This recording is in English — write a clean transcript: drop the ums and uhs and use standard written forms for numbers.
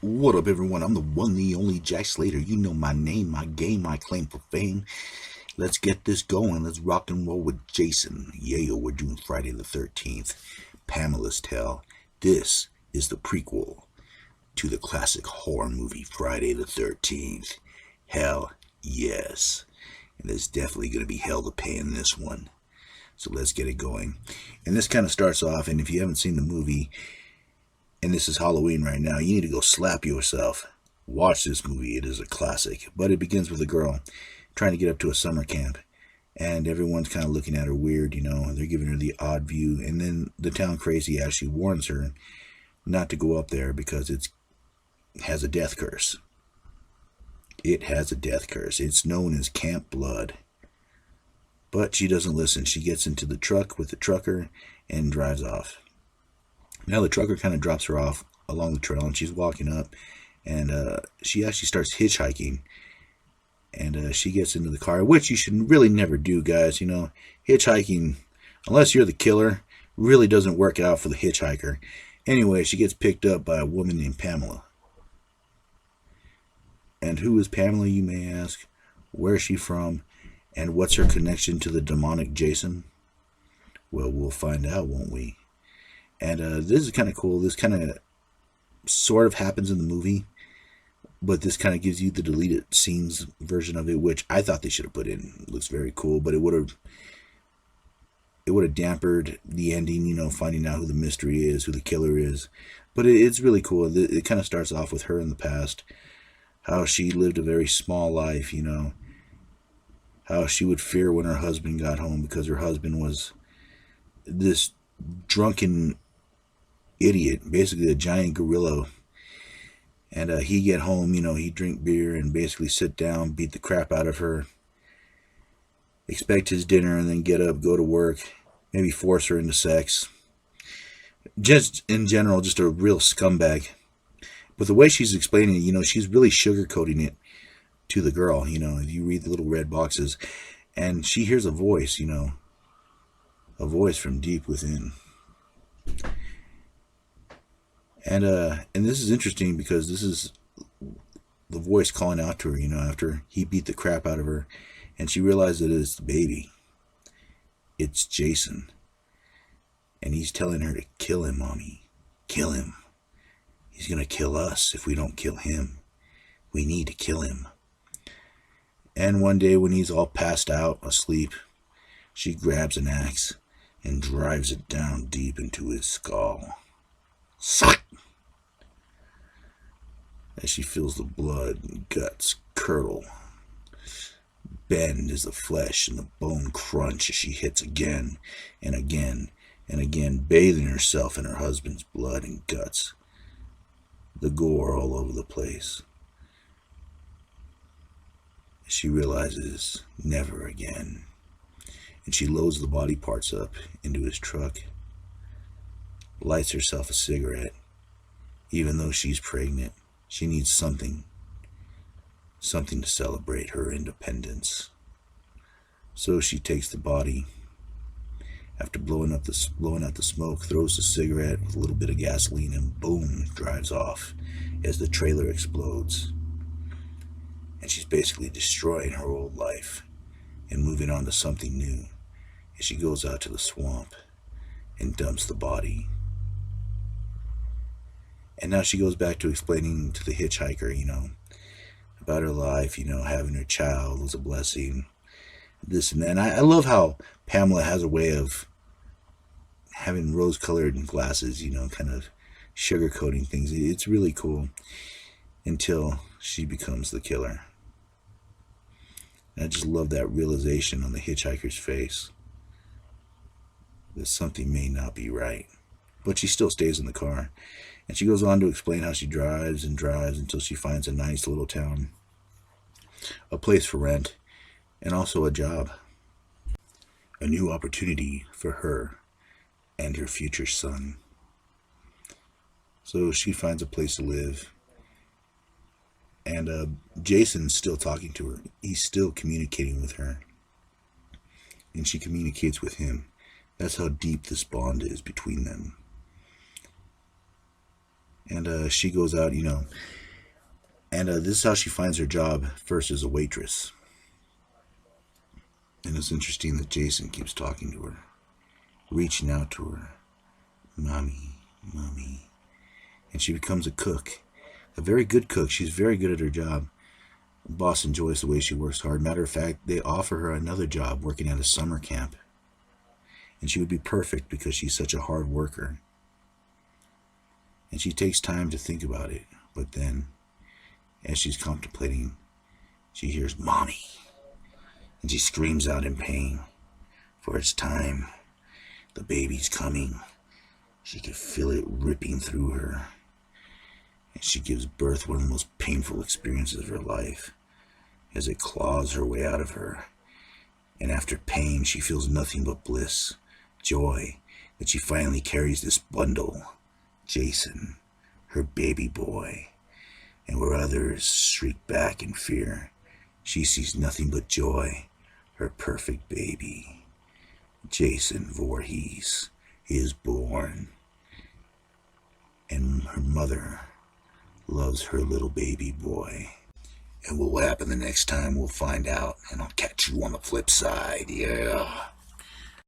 What up, everyone? I'm the one, the only Jack Slater. You know my name, my game, my claim for fame. Let's get this going. Let's rock and roll with Jason. Yeah, we're doing Friday the 13th. Pamela's Tale. This is the prequel to the classic horror movie Friday the 13th. Hell yes. And there's definitely going to be hell to pay in this one. So let's get it going. And this kind of starts off, and if you haven't seen the movie, and this is Halloween right now, you need to go slap yourself. Watch this movie. It is a classic. But it begins with a girl trying to get up to a summer camp. And everyone's kind of looking at her weird, They're giving her the odd view. And then the town crazy actually warns her not to go up there because it has a death curse. It has a death curse. It's known as Camp Blood. But she doesn't listen. She gets into the truck with the trucker and drives off. Now the trucker kind of drops her off along the trail, and she's walking up, and she actually starts hitchhiking, and she gets into the car, which you should really never do, guys. Hitchhiking, unless you're the killer, really doesn't work out for the hitchhiker. Anyway, she gets picked up by a woman named Pamela. And who is Pamela, you may ask? Where is she from? And what's her connection to the demonic Jason? Well, we'll find out, won't we? And this is kind of cool. This kind of sort of happens in the movie, but this kind of gives you the deleted scenes version of it, which I thought they should have put in. It looks very cool, but it would have dampened the ending, finding out who the mystery is, who the killer is. But it's really cool. It kind of starts off with her in the past, how she lived a very small life, how she would fear when her husband got home because her husband was this drunken idiot, basically a giant gorilla. And he'd get home, he'd drink beer and basically sit down, beat the crap out of her, expect his dinner, and then get up, go to work, maybe force her into sex. Just in general, just a real scumbag. But the way she's explaining it, she's really sugarcoating it to the girl. You read the little red boxes, and she hears a voice, a voice from deep within. And this is interesting because this is the voice calling out to her, after he beat the crap out of her, and she realizes that it's the baby. It's Jason. And he's telling her to kill him, Mommy. Kill him. He's going to kill us if we don't kill him. We need to kill him. And one day when he's all passed out, asleep, she grabs an axe and drives it down deep into his skull. Suck! As she feels the blood and guts curdle, bend as the flesh and the bone crunch as she hits again and again and again, bathing herself in her husband's blood and guts, the gore all over the place. She realizes never again, and she loads the body parts up into his truck, lights herself a cigarette. Even though she's pregnant, she needs something to celebrate her independence. So she takes the body, after blowing out the smoke, throws the cigarette with a little bit of gasoline, and boom, drives off as the trailer explodes. And she's basically destroying her old life and moving on to something new as she goes out to the swamp and dumps the body. And now she goes back to explaining to the hitchhiker, about her life, having her child was a blessing, this and that. And I love how Pamela has a way of having rose-colored glasses, kind of sugarcoating things. It's really cool until she becomes the killer. And I just love that realization on the hitchhiker's face that something may not be right. But she still stays in the car. And she goes on to explain how she drives and drives until she finds a nice little town, a place for rent, and also a job. A new opportunity for her and her future son. So she finds a place to live. And Jason's still talking to her. He's still communicating with her. And she communicates with him. That's how deep this bond is between them. And she goes out, and this is how she finds her job first as a waitress. And it's interesting that Jason keeps talking to her, reaching out to her. Mommy, mommy. And she becomes a cook, a very good cook. She's very good at her job. The boss enjoys the way she works hard. Matter of fact, they offer her another job working at a summer camp. And she would be perfect because she's such a hard worker. And she takes time to think about it. But then, as she's contemplating, she hears, Mommy. And she screams out in pain. For it's time. The baby's coming. She could feel it ripping through her. And she gives birth one of the most painful experiences of her life, as it claws her way out of her. And after pain, she feels nothing but bliss, joy, that she finally carries this bundle, Jason, her baby boy. And where others shriek back in fear, she sees nothing but joy, her perfect baby. Jason Voorhees is born. And her mother loves her little baby boy. And what will happen the next time, we'll find out. And I'll catch you on the flip side. Yeah.